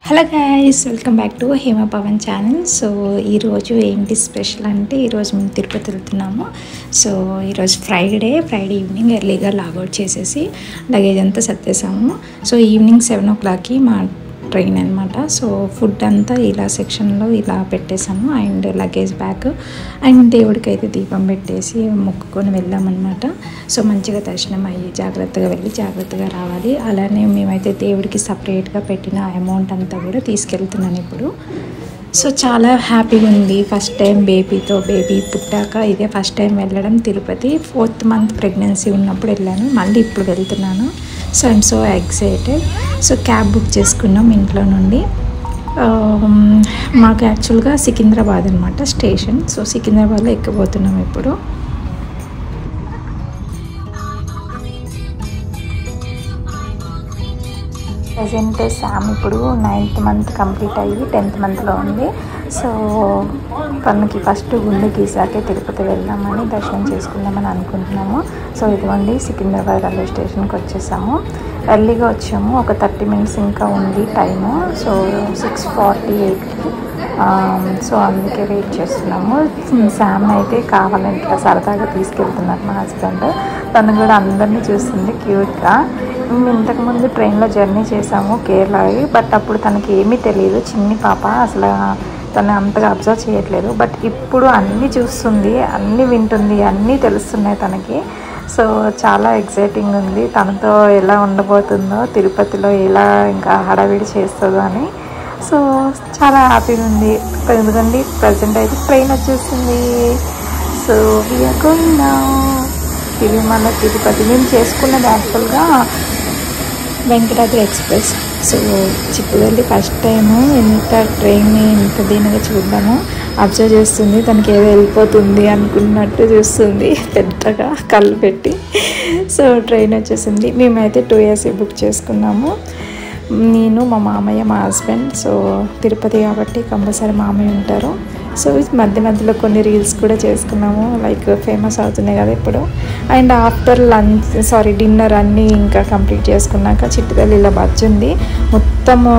Hello guys, welcome back to Hema Pawan channel. So ఈరోజు ఏంటి special అంటే ఈరోజు మేము తిరుపతి వెళ్తున్నాము. సో ఈరోజు ఫ్రైడే ఈవినింగ్ ఎర్లీగా లాగౌట్ చేసేసి లగేజ్ అంతా సర్దేశాము. సో ఈవినింగ్ 7 o'clockకి మా ట్రైన్ అనమాట. సో ఫుడ్ అంతా ఇలా సెక్షన్లో ఇలా పెట్టేసాము అండ్ లగేజ్ బ్యాగ్ అండ్ దేవుడికి అయితే దీపం పెట్టేసి మొక్కుకొని వెళ్ళామన్నమాట. సో మంచిగా దర్శనం అయ్యి జాగ్రత్తగా వెళ్ళి జాగ్రత్తగా రావాలి. అలానే మేమైతే దేవుడికి సపరేట్గా పెట్టిన అమౌంట్ అంతా కూడా తీసుకెళ్తున్నాను ఇప్పుడు. సో చాలా హ్యాపీగా ఉంది. ఫస్ట్ టైం బేబీ పుట్టాక ఇదే ఫస్ట్ టైం వెళ్ళడం తిరుపతి. 4th month ప్రెగ్నెన్సీ ఉన్నప్పుడు వెళ్ళాను, మళ్ళీ ఇప్పుడు వెళ్తున్నాను. So I'm so excited. So cab book చేసుకున్నాం ఇంట్లో నుండి. మాకు యాక్చువల్గా సికింద్రాబాద్ అనమాట స్టేషన్. సో సికింద్రాబాద్లో ఎక్కబోతున్నాం ఇప్పుడు. ప్రజెంట్ శామ్ ఇప్పుడు 9th month కంప్లీట్ అయ్యి 10th monthలో ఉంది. సో తనకి ఫస్ట్ గుండె గీసాకే తిరుపతి వెళ్దామని దర్శనం చేసుకుందామని అనుకుంటున్నాము. సో ఇదిగోండి సికింద్రాబాద్ రైల్వే స్టేషన్కి వచ్చేసాము. ఎర్లీగా వచ్చాము, ఒక 30 minutes ఇంకా ఉంది టైము. సో 6:48కి సో అందుకే వెయిట్ చేస్తున్నాము. శామ్ అయితే కావాలని ఇట్లా సరదాగా తీసుకెళ్తున్నారు మా హస్బెండ్. తను కూడా అందరినీ చూస్తుంది క్యూట్గా. మేము ఇంతకుముందు ట్రైన్లో జర్నీ చేసాము కేరళకి, బట్ అప్పుడు తనకి ఏమీ తెలియదు, చిన్ని పాప, అసలు తను అంతగా అబ్జర్వ్ చేయట్లేదు. బట్ ఇప్పుడు అన్నీ చూస్తుంది, అన్నీ వింటుంది, అన్నీ తెలుస్తున్నాయి తనకి. సో చాలా ఎక్సైటింగ్ ఉంది తనతో ఎలా ఉండబోతుందో, తిరుపతిలో ఎలా ఇంకా హడావిడి చేస్తుందో అని. సో చాలా హ్యాపీగా ఉంది. ఎందుకంటే ప్రజెంట్ అయితే ట్రైన్ వచ్చేసింది. So we are going now Tirumala Tirupati. మేము చేసుకున్నది యాక్చువల్గా వెంకటాద్రి ఎక్స్ప్రెస్. సో చిక్కుదల్లి ఫస్ట్ టైము ఎంత ట్రైన్ని ఇంత దీనిగా చూద్దాము. అబ్జర్వ్ చేస్తుంది, తనకి ఏదో వెళ్ళిపోతుంది అనుకున్నట్టు చూస్తుంది పెద్దగా కళ్ళు పెట్టి. సో ట్రైన్ వచ్చేసింది. మేమైతే 2 AC బుక్ చేసుకున్నాము, నేను, మా మామయ్య, మా హస్బెండ్. సో తిరుపతి కాబట్టి కంపల్సరీ మామయ్య ఉంటారు. సో మధ్యలో కొన్ని రీల్స్ కూడా చేసుకున్నాము, లైక్ ఫేమస్ అవుతున్నాయి కదా ఇప్పుడు. అండ్ ఆఫ్టర్ డిన్నర్ అన్నీ ఇంకా కంప్లీట్ చేసుకున్నాక చిట్టుతల్లి ఇలా బజ్జుంది. మొత్తము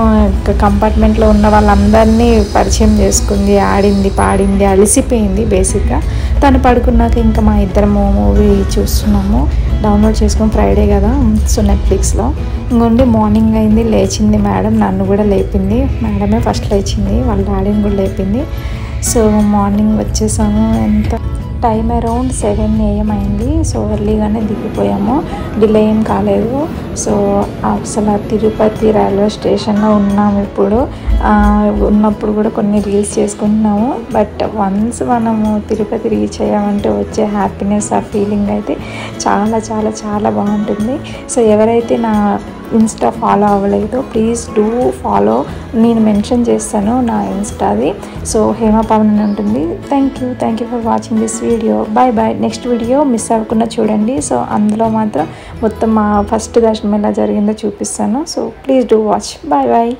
కంపార్ట్మెంట్లో ఉన్న వాళ్ళందరినీ పరిచయం చేసుకుంది, ఆడింది, పాడింది, అలసిపోయింది బేసిక్గా. తను పడుకున్నాక ఇంకా మా ఇద్దరము మూవీ చూస్తున్నాము, డౌన్లోడ్ చేసుకుని, ఫ్రైడే కదా. సో నెట్ఫ్లిక్స్లో ఇంకొండి మార్నింగ్ అయింది, లేచింది మేడం, నన్ను కూడా లేపింది. మేడమే ఫస్ట్ లేచింది, వాళ్ళ డాడీని కూడా లేపింది. సో మార్నింగ్ వచ్చేసాము. ఎంత టైం అరౌండ్ 7 AM అయింది. సో ఎర్లీగానే దిగిపోయాము, డిలే ఏం కాలేదు. సో అసలు తిరుపతి రైల్వే స్టేషన్లో ఉన్నాము ఇప్పుడు. ఉన్నప్పుడు కూడా కొన్ని రీల్స్ చేసుకుంటున్నాము. బట్ వన్స్ మనము తిరుపతి రీచ్ అయ్యామంటే వచ్చే హ్యాపీనెస్, ఆ ఫీలింగ్ అయితే చాలా చాలా చాలా బాగుంటుంది. సో ఎవరైతే నా ఇన్స్టా ఫాలో అవ్వలేదో ప్లీజ్ డూ ఫాలో. నేను మెన్షన్ చేస్తాను నా ఇన్స్టాది. సో హేమ పవన్ అని ఉంటుంది. Thank you for watching this video. Bye. Next video miss అవ్వకుండా చూడండి. సో అందులో మాత్రం మొత్తం మా ఫస్ట్ దర్శనం ఎలా జరిగిందో చూపిస్తాను. So please do watch. Bye.